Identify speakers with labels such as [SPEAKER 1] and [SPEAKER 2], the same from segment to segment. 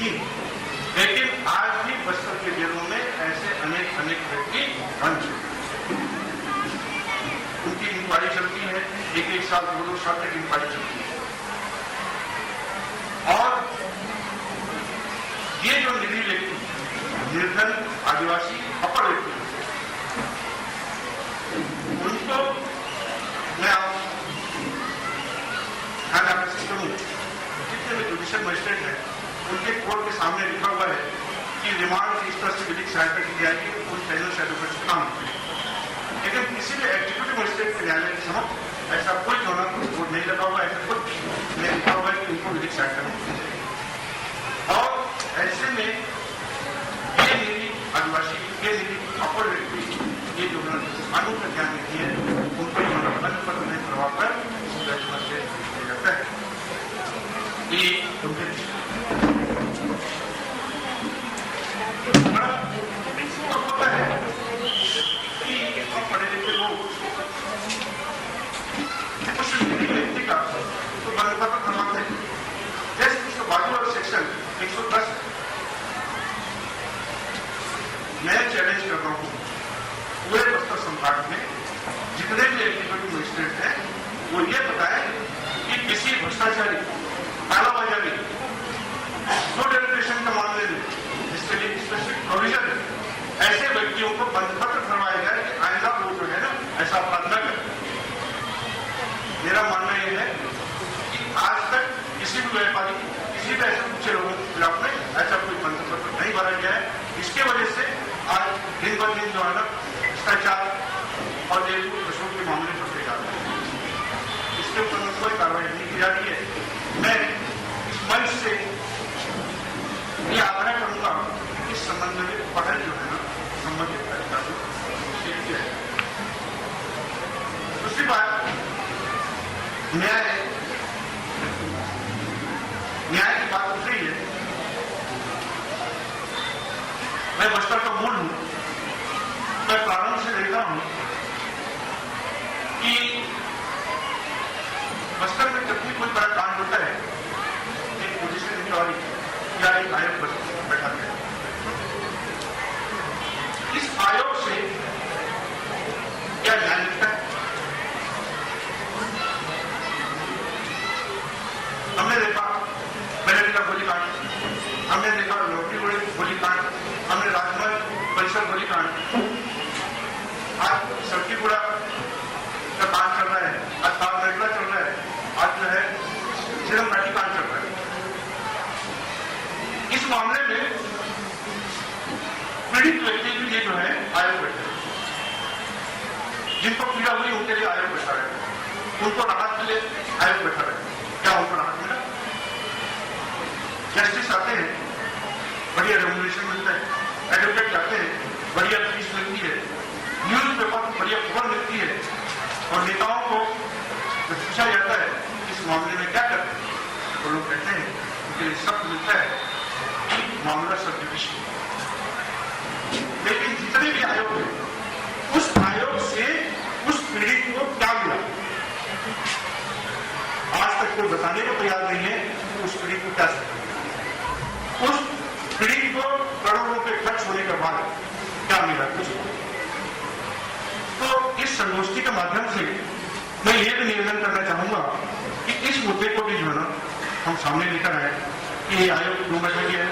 [SPEAKER 1] थी, लेकिन आज भी बस्तर के जेलों में ऐसे अनेक व्यक्ति बन चुके हैं। उनकी इंक्वायरी चलती है, एक साल 2 साल तक इंक्वायरी चलती है। और ये जो निरीह व्यक्ति, निर्धन आदिवासी अपर व्यक्ति, उनको मैं ध्यान आकर्षित करूं, जितने भी जुडिशियल मजिस्ट्रेट हैं उनके कोर्ट के सामने लिखा हुआ है कि रिमांड की इस तरह से विधिक सहायता की जाएगी उन पैनल से एडवोकेट से काम करें। लेकिन किसी भी एग्जीक्यूटिव मजिस्ट्रेट के न्यायालय के समक्ष ऐसा कोई होना कोर्ट नहीं लगा हुआ, ऐसा कुछ नहीं लिखा हुआ है कि उनको विधिक सहायता नहीं दी जाएगी। और ऐसे में ये मेरी आदिवासी, ये मेरी अपर व्यक्ति, ये जो कानून का ज्ञान नहीं है, उनको बंद पत्र नहीं करवा कर से किया जाता है। ये होता है कि हम पढ़े लिखे लोग कुछ व्यक्ति का तो बंद पत्र करवाते हैं। जैसे उसके बाजू वाला सेक्शन 110 मैं चैलेंज कर रहा हूं पूरे बस्तर संभाग में जितने भी एग्जीक्यूटिव मजिस्ट्रेट हैं वो ये बताएं कि किसी भ्रष्टाचारी, कालाबाजारी, दो डेलिब्रेशन के मामले में जिसके लिए स्पेसिफिक प्रोविजन है, ऐसे व्यक्तियों को बंधपत्र करवाया जाए कि आइंदा वो जो है ना ऐसा अपराध न करें। मेरा मानना यह है कि आज तक किसी भी व्यापारी, किसी भी ऐसे ऊंचे लोगों के खिलाफ में ऐसा कोई बंधपत्र नहीं भरा गया है। इसके वजह से आज दिन ब दिन जो है ना भ्रष्टाचार और जेल कसूर के मामले बढ़ते जा रहे हैं। इसके ऊपर में कोई कार्रवाई नहीं की जा रही है। मैं इस मंच से ये आग्रह करूंगा कि इस संबंध में पहल जो है ना संबंधित अधिकारियों से की जाए। दूसरी बात, न्याय की बात उठ रही है। मैं बस्तर का मूल हूं। मैं प्रारंभ से देखता हूं कि बस्तर में जब भी कोई बड़ा कांड होता है, एक पोजीशन इंक्वायरी या एक आयोग बैठा है। इस आयोग से क्या न्याय मिलता है? हमने देखा बरेली का गोलीकांड, हमने देखा लोहरी गोलीकांड, हमने राजमहल परिसर गोलीकांड, आज सब्जीपुरा का कांड चल रहा है, आज तालमेटला चल रहा है, आज जो है सिरम घाटी कांड चल रहा है। इस मामले में पीड़ित व्यक्ति के लिए जो है आयोग बैठे, जिनको पीड़ा हुई उनके लिए आयोग बैठा है, उनको राहत के लिए आयोग बैठा है। क्या उनको राहत मिला? जस्टिस आते हैं, बढ़िया रेमुनरेशन मिलता है, एडवोकेट जाते हैं, बढ़िया फीस मिलती है, न्यूज पेपर बढ़िया खबर मिलती है, और नेताओं को जब पूछा जाता है इस मामले में क्या करते हैं तो लोग कहते हैं उनके लिए शब्द मिलता है कि मामला सब डिविजन। लेकिन जितने भी आयोग हैं, उस आयोग से उस पीड़ित को क्या मिला आज तक कोई बताने को तैयार नहीं है कि उस पीड़ित को क्या सकता है। उस पीड़ित को करोड़ों रुपए खर्च होने के बाद क्या मिला? कुछ। तो इस संगोष्ठी के माध्यम से मैं ये भी निवेदन करना चाहूंगा कि इस मुद्दे को भी जो है ना हम सामने लेकर आए कि ये आयोग क्यों बैठा गया है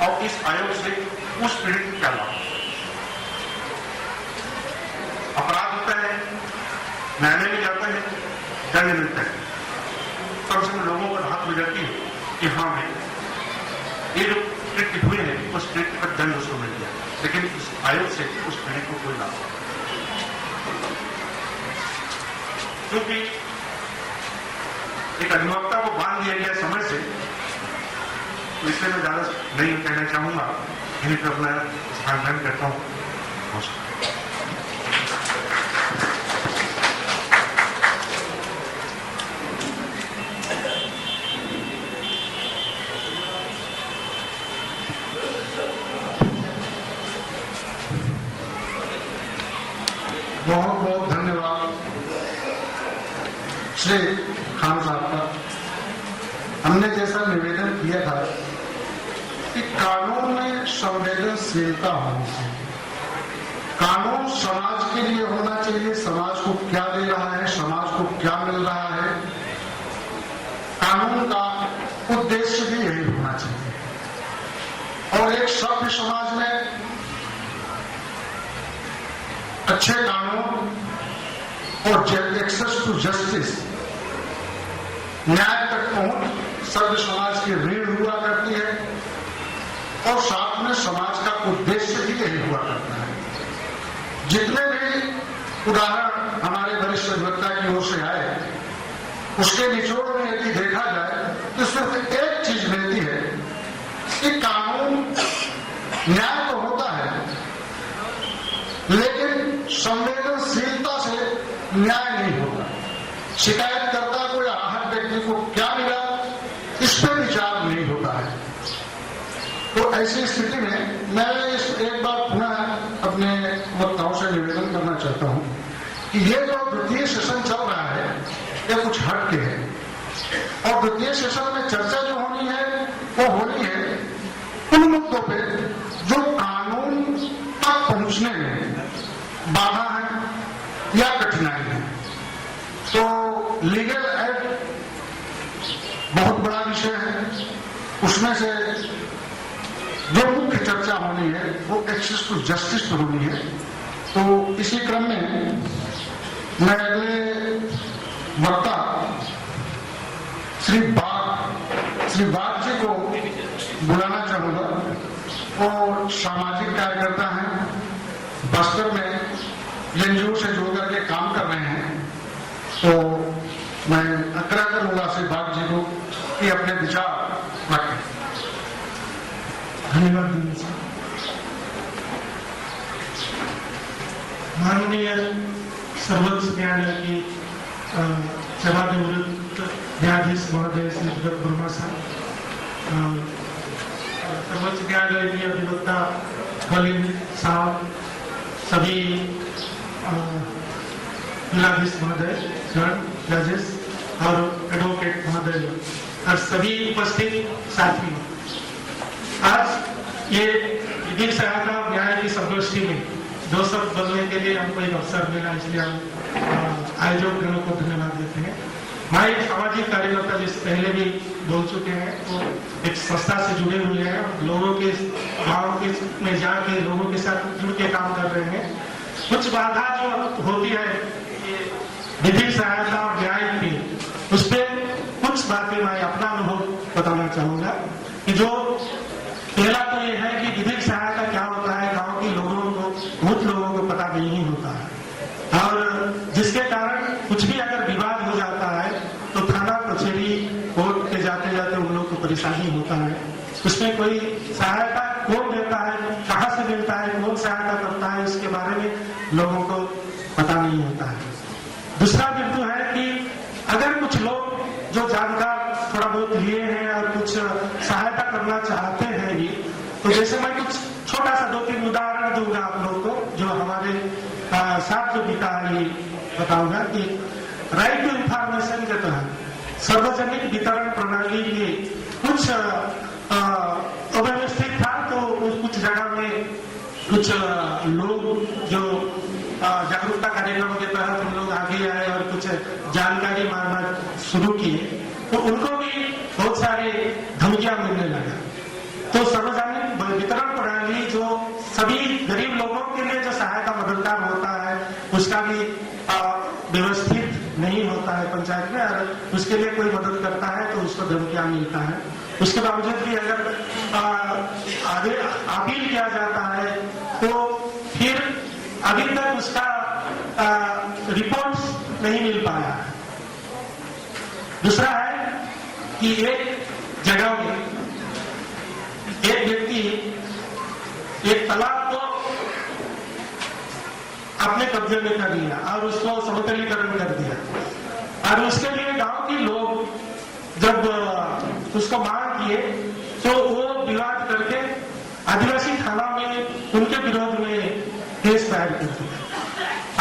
[SPEAKER 1] और इस आयोग से उस पीड़ित को क्या लाभ। अपराध होता है, न्यायालय में जाता है, दंड मिलता है, कम से कम लोगों को राहत मिल जाती है कि हाँ भाई ये जो कृत्य हुए हैं उस कृत्य का दंड उसको मिल गया। लेकिन इस आयोग से उस पीड़ित को कोई लाभ नहीं, क्योंकि एक अधिवक्ता को बांध दिया गया समय से। तो इसलिए मैं ज्यादा नहीं कहना चाहूंगा, इन्हीं पर मैं स्थान ग्रहण करता हूं।
[SPEAKER 2] बहुत बहुत धन्यवाद श्री खान साहब का। हमने जैसा निवेदन किया था कि कानून में संवेदनशीलता होनी चाहिए। कानून समाज के लिए होना चाहिए, समाज को क्या दे रहा है, समाज को क्या मिल रहा है, कानून का उद्देश्य भी यही होना चाहिए। और एक सभ्य समाज में अच्छे कानून और एक्सेस टू जस्टिस, न्याय तक पहुंच सभ्य समाज की रीढ़ हुआ करती है और साथ में समाज का उद्देश्य भी यही हुआ करता है। जितने भी उदाहरण हमारे वरिष्ठ अधिवक्ता की ओर से आए, उसके निचोड़ में यदि देखा जाए तो सिर्फ एक चीज मिलती है कि कानून न्याय तो होता है, लेकिन संवेदनशीलता से न्याय नहीं होता। शिकायतकर्ता को या आहत व्यक्ति को क्या मिला, इस पर विचार नहीं होता है। तो ऐसी स्थिति में मैं एक बार पुनः अपने वक्ताओं से निवेदन करना चाहता हूं कि ये जो द्वितीय सेशन चल रहा है ये कुछ हट के है और द्वितीय सेशन में चर्चा जो होनी है वो होनी है उन मुद्दों पे जो कानून तक पहुंचने में बाधा है या कठिनाई है। तो लीगल एड बहुत बड़ा विषय है, उसमें से जो मुख्य चर्चा होनी है वो एक्सेस टू जस्टिस पर होनी है। तो इसी क्रम में मैं अगले वक्ता श्री बाग जी को बुलाना चाहूंगा। और सामाजिक कार्यकर्ता हैं, बस्तर में एनजीओ से जुड़ करके काम कर रहे हैं। तो मैं आग्रह करूंगा श्री बाग जी को कि अपने विचार रखें।
[SPEAKER 3] धन्यवाद। माननीय सर्वोच्च न्यायालय की सेवानिवृत्त न्यायाधीश महोदय श्री जगत वर्मा साहब, सर्वोच्च न्यायालय के अधिवक्ता खलील साहब, सभी जिलाधीश महोदय, जजेस और एडवोकेट महोदय और सभी उपस्थित साथियों, आज ये विधिक सहायता न्याय की संगोष्ठी में दो शब्द बोलने के लिए हमको एक अवसर मिला, इसलिए हम आयोजक गणों को धन्यवाद देते हैं। मैं एक सामाजिक कार्यकर्ता जिस पहले भी बोल चुके हैं, तो एक संस्था से जुड़े हुए हैं, लोगों के गाँव के में जाके लोगों के साथ जुड़ के काम कर रहे हैं। कुछ बाधा जो होती है विधिक सहायता और न्याय की, उस पर कुछ बातें मैं अपना अनुभव बताना चाहूंगा कि जो पहला तो ये है कि विधिक सहायता क्या होता है, गांव के लोगों को, बहुत लोगों को पता नहीं होता है और जिसके कारण कुछ भी अगर विवाद हो जाता है तो थाना कचहरी कोर्ट के जाते जाते उन लोगों को परेशानी होता है। उसमें कोई सहायता कौन देता है, कहाँ से मिलता है, कौन सहायता करता है, इसके बारे में लोगों को पता नहीं होता है। दूसरा बिंदु है कि अगर कुछ लोग जो जानकार थोड़ा बहुत लिए हैं और कुछ सहायता करना चाहते हैं भी, तो जैसे मैं कुछ छोटा सा 2-3 उदाहरण दूंगा आप लोगों को, जो हमारे साथ जो बीता है ये बताऊंगा कि राइट टू इंफॉर्मेशन के तहत सार्वजनिक वितरण प्रणाली के कुछ अव्यवस्थित था, तो कुछ जगह में कुछ लोग जो जागरूकता कार्यक्रम के तहत हम लोग आगे आए और कुछ जानकारी मांगना शुरू किए, तो उनको भी बहुत सारे धमकियां मिलने लगा। तो सार्वजनिक वितरण प्रणाली जो सभी गरीब लोगों के लिए जो सहायता मददगार होता है, उसका भी व्यवस्थित नहीं होता है पंचायत में, और उसके लिए कोई मदद करता है तो उसको धमकियां मिलता है। उसके बावजूद भी अगर आगे अपील किया जाता है तो फिर अभी तक उसका रिपोर्ट नहीं मिल पाया है। दूसरा है कि एक जगह में एक व्यक्ति एक तालाब को अपने कब्जे में कर लिया और उसको समतलीकरण कर दिया, और उसके लिए गांव के लोग जब उसको मांग किए तो वो विवाद करके आदिवासी थाना में उनके विरोध में केस दायर कर दिया,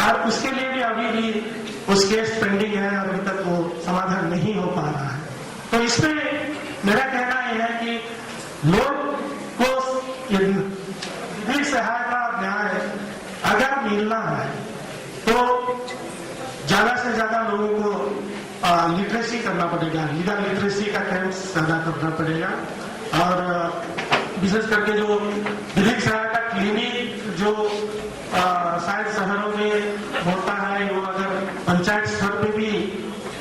[SPEAKER 3] और उसके लिए भी अभी भी उस केस पेंडिंग है और अभी तक वो समाधान नहीं हो पा रहा है। तो इसमें मेरा कहना यह है कि लोग कि विधिक सहायता न्याय अगर मिलना है तो ज्यादा से ज्यादा लोगों को लिटरेसी करना पड़ेगा, लीगल लिटरेसी का कैंप ज्यादा करना पड़ेगा। और विशेष करके जो विधिक सहायता क्लिनिक जो शायद शहरों में होता है, वो अगर पंचायत स्तर पे भी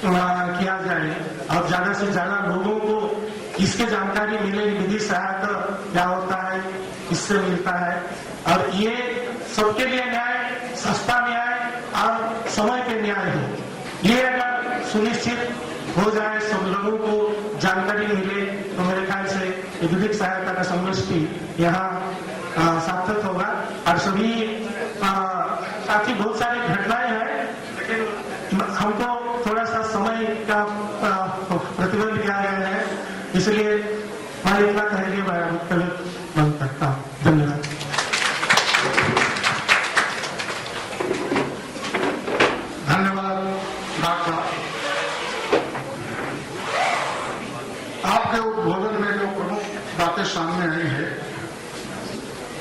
[SPEAKER 3] किया जाए और ज्यादा से ज्यादा लोगों को इसके जानकारी मिले, विधिक सहायता क्या होता है, किससे मिलता है, और ये सबके लिए न्याय, सस्ता न्याय और समय पे न्याय हो, ये अगर सुनिश्चित हो जाए, सब लोगों को जानकारी मिले, तो मेरे ख्याल से विधिक सहायता का समष्टि यहाँ सार्थक होगा। और सभी साथ ही बहुत सारी घटनाएं हैं, लेकिन हमको थोड़ा सा समय का प्रतिबंध किया गया है, इसलिए मैं इतना कह के मैं बंद करता हूँ। धन्यवाद।
[SPEAKER 2] धन्यवाद डॉक्टर। आपके उद्बोधन में जो प्रमुख बातें सामने आई है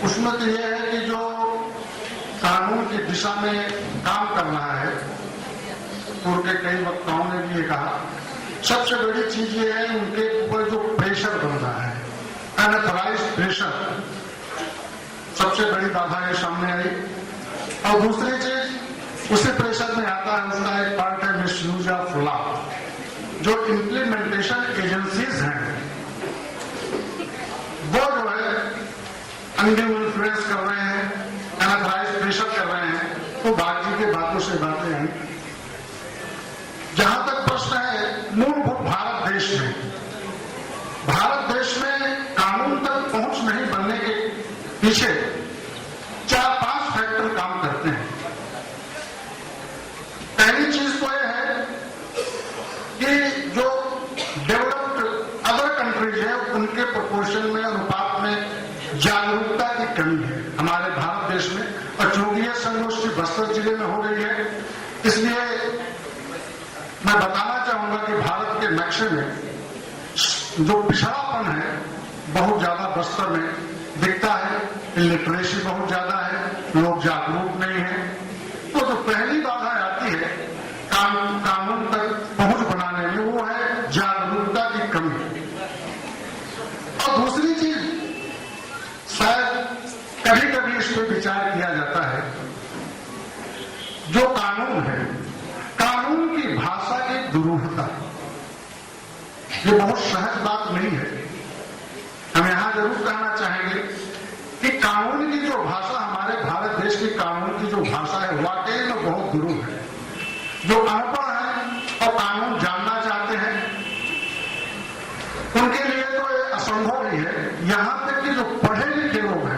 [SPEAKER 2] उसमें तो यह है कि जो कानून की दिशा में काम कर रहा है, पूर्व के कई वक्ताओं ने भी ये कहा, सबसे बड़ी चीज ये है उनके ऊपर जो प्रेशर बन रहा है, अनऑथराइज्ड प्रेशर, सबसे बड़ी बाधा ये सामने आई। और दूसरी चीज उसी प्रेशर में आता है, उसका एक पार्ट है मिसयूज ऑफ लॉ। जो इम्प्लीमेंटेशन एजेंसीज हैं वो जो है अनड्यू इन्फ्लुएंस कर रहे हैं, अनऑथराइज्ड प्रेशर कर रहे हैं, तो बाकी के बातों से बातें आई। जहां तक प्रश्न है मूलभूत भारत देश में कानून तक पहुंच नहीं बनने के पीछे 4-5 फैक्टर काम करते हैं। पहली चीज तो यह है कि जो डेवलप्ड अदर कंट्रीज है उनके प्रोपोर्शन में, अनुपात में जागरूकता की कमी है हमारे भारत देश में, और चूंकि यह संगोष्ठी बस्तर जिले में हो रही है, इसलिए मैं बताना चाहूंगा कि भारत के नक्शे में जो पिछड़ापन है बहुत ज्यादा बस्तर में दिखता है, लिटरेसी बहुत ज्यादा है, लोग जागरूक नहीं है। तो जो पहली बाधा आती है कानून तक पहुंच बनाने में, वो है जागरूकता की कमी। और दूसरी चीज शायद कभी कभी इस पर विचार किया जाता है, जो कानून है, कानून की भाषा की दुरूहता, ये बहुत सहज बात नहीं है। हम यहां जरूर कहना चाहेंगे कि कानून की जो भाषा, हमारे भारत देश की कानून की जो भाषा है, वाकई में बहुत दुरूह है। जो अनपढ़ हैं और कानून जानना चाहते हैं उनके लिए तो ये असंभव ही है। यहां तक कि जो पढ़े लिखे लोग हैं